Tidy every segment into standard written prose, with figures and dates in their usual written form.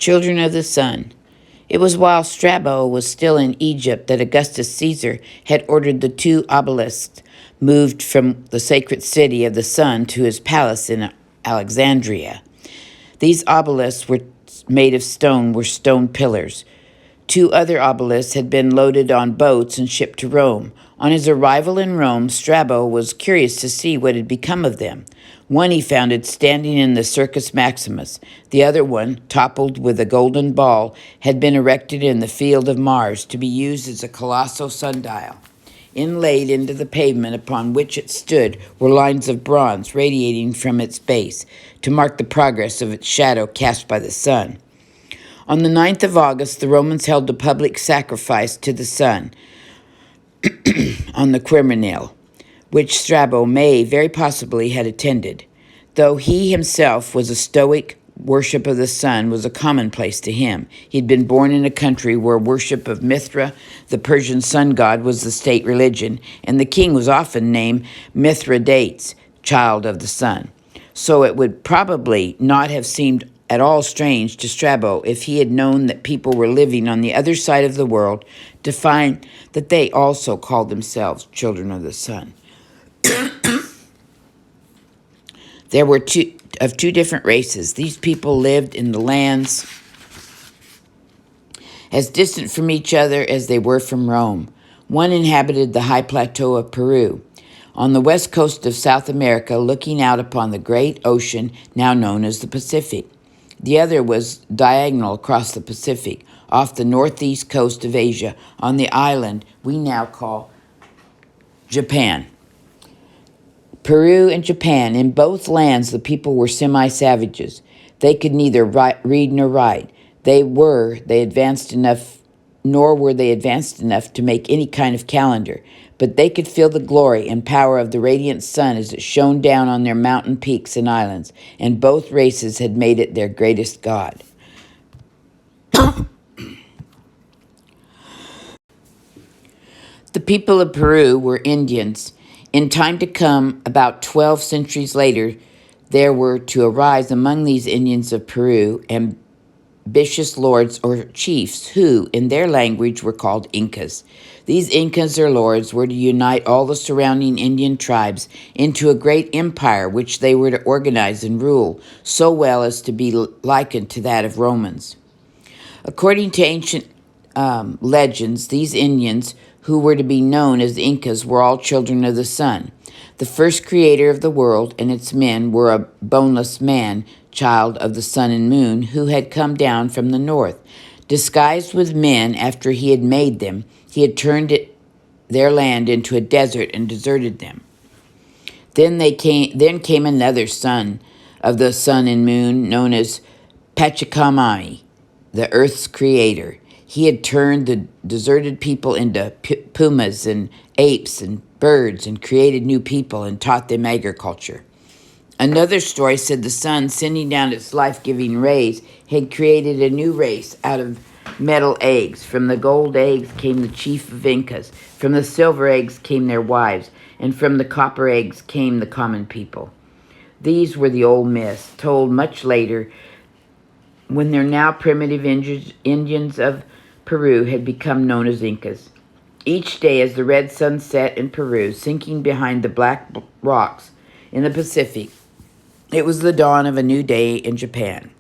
Children of the Sun. It was while Strabo was still in Egypt that Augustus Caesar had ordered the two obelisks moved from the sacred city of the sun to his palace in Alexandria. These obelisks were made of stone, were stone pillars. Two other obelisks had been loaded on boats and shipped to Rome. On his arrival in Rome, Strabo was curious to see what had become of them. One he found standing in the Circus Maximus. The other one, toppled with a golden ball, had been erected in the Field of Mars to be used as a colossal sundial. Inlaid into the pavement upon which it stood were lines of bronze radiating from its base to mark the progress of its shadow cast by the sun. On the 9th of August, the Romans held a public sacrifice to the sun on the Quirinal, which Strabo may very possibly had attended. Though he himself was a Stoic, worship of the sun was a commonplace to him. He had been born in a country where worship of Mithra, the Persian sun god, was the state religion, and the king was often named Mithridates, child of the sun. So it would probably not have seemed at all strange to Strabo if he had known that people were living on the other side of the world to find that they also called themselves children of the sun. There were two different races. These people lived in the lands as distant from each other as they were from Rome. One inhabited the high plateau of Peru, on the west coast of South America, looking out upon the great ocean now known as the Pacific. The other was diagonal across the Pacific, off the northeast coast of Asia, on the island we now call Japan. Peru and Japan, in both lands the people were semi-savages. They could neither read nor write. Nor were they advanced enough to make any kind of calendar, but they could feel the glory and power of the radiant sun as it shone down on their mountain peaks and islands, and both races had made it their greatest god. The people of Peru were Indians. In time to come, about 12 centuries later, there were to arise among these Indians of Peru ambitious lords or chiefs who, in their language, were called Incas. These Incas or lords were to unite all the surrounding Indian tribes into a great empire which they were to organize and rule so well as to be likened to that of Romans. According to ancient legends, these Indians, who were to be known as Incas, were all children of the sun. The first creator of the world and its men were a boneless man, child of the sun and moon, who had come down from the north. Disguised with men after he had made them, he had turned their land into a desert and deserted them. Then came another son of the sun and moon, known as Pachacamani, the earth's creator. He had turned the deserted people into pumas and apes and birds and created new people and taught them agriculture. Another story said the sun, sending down its life-giving rays, had created a new race out of metal eggs. From the gold eggs came the chief of Incas. From the silver eggs came their wives. And from the copper eggs came the common people. These were the old myths, told much later, when their now primitive Indians of Peru had become known as Incas. Each day as the red sun set in Peru, sinking behind the black rocks in the Pacific, it was the dawn of a new day in Japan.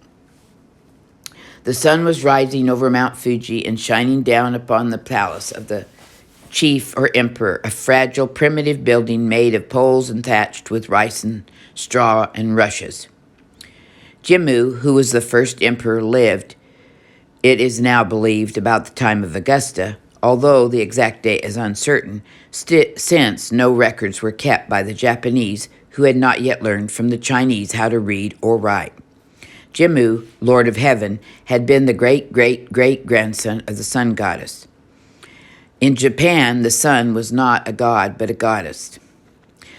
The sun was rising over Mount Fuji and shining down upon the palace of the chief or emperor, a fragile, primitive building made of poles and thatched with rice and straw and rushes. Jimmu, who was the first emperor, lived, it is now believed, about the time of Augusta, although the exact date is uncertain, since no records were kept by the Japanese, who had not yet learned from the Chinese how to read or write. Jimmu, Lord of Heaven, had been the great-great-great-grandson of the sun goddess. In Japan, the sun was not a god, but a goddess.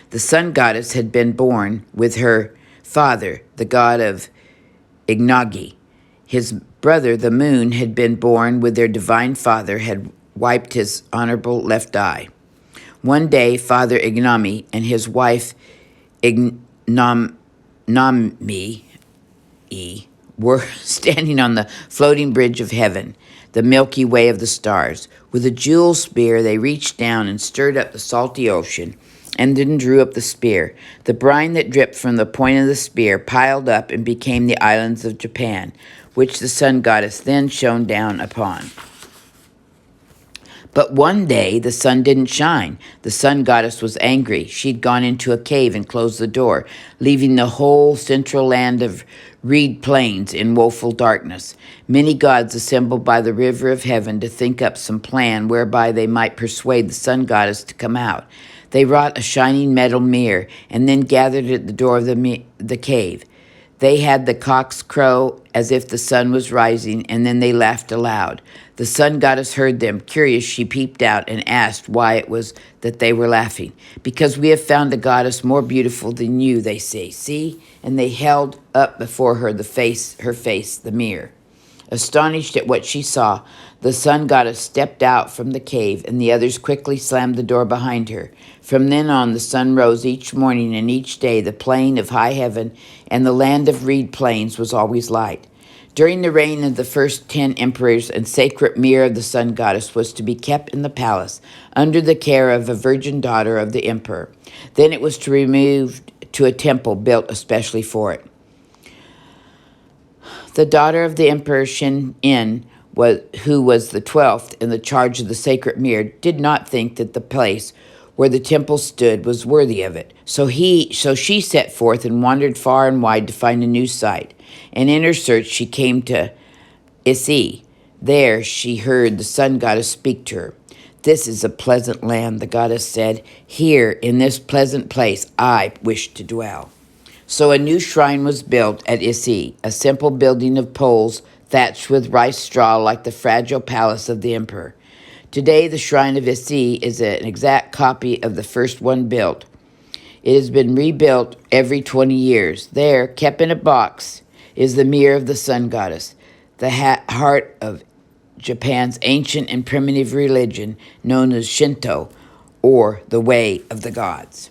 The sun goddess had been born with her father, the god of Ignagi. His brother, the moon, had been born with their divine father, had wiped his honorable left eye. One day, Father Ignami and his wife Ignami were standing on the floating bridge of heaven, the Milky Way of the stars. With a jewel spear, they reached down and stirred up the salty ocean, and then drew up the spear. The brine that dripped from the point of the spear piled up and became the islands of Japan, which the sun goddess then shone down upon. But one day the sun didn't shine. The sun goddess was angry. She'd gone into a cave and closed the door, leaving the whole central land of reed plains in woeful darkness. Many gods assembled by the river of heaven to think up some plan whereby they might persuade the sun goddess to come out. They wrought a shining metal mirror and then gathered at the door of the cave. They had the cocks crow as if the sun was rising, and then they laughed aloud. The sun goddess heard them. Curious, she peeped out and asked why it was that they were laughing. Because we have found a goddess more beautiful than you, they say. See? And they held up before her her face, the mirror. Astonished at what she saw, the sun goddess stepped out from the cave, and the others quickly slammed the door behind her. From then on, the sun rose each morning, and each day the plain of high heaven and the land of reed plains was always light. During the reign of the first 10 emperors, a sacred mirror of the sun goddess was to be kept in the palace under the care of a virgin daughter of the emperor. Then it was to be removed to a temple built especially for it. The daughter of the Emperor Shin-in, who was the 12th in the charge of the sacred mirror, did not think that the place where the temple stood was worthy of it. So she set forth and wandered far and wide to find a new site. And in her search she came to Ise. There she heard the sun goddess speak to her. "This is a pleasant land," the goddess said. "Here, in this pleasant place, I wish to dwell." So a new shrine was built at Ise, a simple building of poles thatched with rice straw like the fragile palace of the emperor. Today, the shrine of Ise is an exact copy of the first one built. It has been rebuilt every 20 years. There, kept in a box, is the mirror of the sun goddess, the heart of Japan's ancient and primitive religion known as Shinto, or the Way of the Gods.